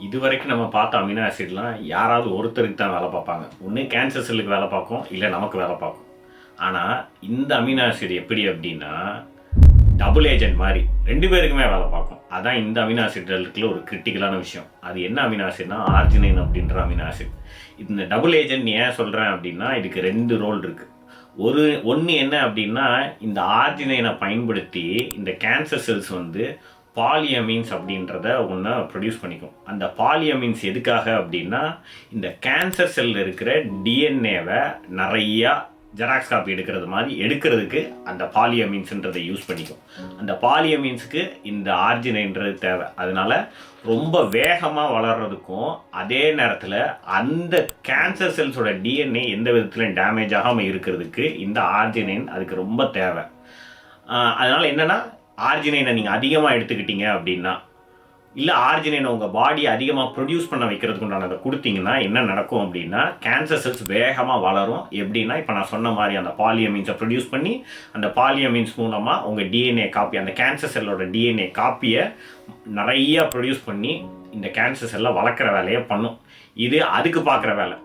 இதுவரைக்கும் நம்ம பார்த்த அமினோ ஆசிட்லாம் யாராவது ஒருத்தருக்கு தான் வேலை பார்ப்பாங்க. ஒன்று கேன்சர் செல்லுக்கு வேலை பார்க்கும், இல்லை நமக்கு வேலை பார்க்கும். ஆனால் இந்த அமினோ ஆசிட் எப்படி அப்படின்னா டபுள் ஏஜென்ட் மாதிரி 2 பேருக்குமே வேலை பார்க்கும். அதான் இந்த அமினோ ஆசிட்களுக்குள்ள ஒரு கிரிட்டிக்கலான விஷயம். அது என்ன அமினோ ஆசிட்னா ஆர்ஜினைன் அப்படின்ற அமினோ ஆசிட். இந்த டபுள் ஏஜென்ட் ஏன் சொல்கிறேன் அப்படின்னா இதுக்கு 2 ரோல் இருக்குது. ஒன்று என்ன அப்படின்னா இந்த ஆர்ஜினைனை பயன்படுத்தி இந்த கேன்சர் செல்ஸ் பாலியமீன்ஸ் அப்படின்றத ஒன்று ப்ரொடியூஸ் பண்ணிக்கும். அந்த பாலியமீன்ஸ் எதுக்காக அப்படின்னா இந்த கேன்சர் செல்லில் இருக்கிற டிஎன்ஏவை நிறையா ஜெராக்ஸ் காப்பி எடுக்கிறது மாதிரி எடுக்கிறதுக்கு அந்த பாலியமீன்ஸ்ன்றதை யூஸ் பண்ணிக்கும். அந்த பாலியமீன்ஸுக்கு இந்த ஆர்ஜினைன்றது தேவை. அதனால ரொம்ப வேகமாக வளர்கிறதுக்கும் அதே நேரத்தில் அந்த கேன்சர் செல்ஸோட டிஎன்ஏ எந்த விதத்துலையும் டேமேஜ் ஆகாமல் இருக்கிறதுக்கு இந்த ஆர்ஜினைன் அதுக்கு ரொம்ப தேவை. அதனால் என்னென்னா ஆர்ஜினைனை நீங்கள் அதிகமாக எடுத்துக்கிட்டீங்க அப்படின்னா இல்லை ஆர்ஜினைனை உங்கள் பாடியை அதிகமாக ப்ரொடியூஸ் பண்ண வைக்கிறதுக்கு உண்டானதை கொடுத்தீங்கன்னா என்ன நடக்கும் அப்படின்னா கேன்சர் செல்ஸ் வேகமாக வளரும். எப்படின்னா இப்போ நான் சொன்ன மாதிரி அந்த பாலியமீன்ஸை ப்ரொடியூஸ் பண்ணி அந்த பாலியமீன்ஸ் மூலமாக உங்கள் டிஎன்ஏ காப்பி அந்த கேன்சர் செல்லோட டிஎன்ஏ காப்பியை நிறைய ப்ரொடியூஸ் பண்ணி இந்த கேன்சர் செல்லை வளர்க்குற வேலையை பண்ணும். இது அதுக்கு பார்க்குற வேலை.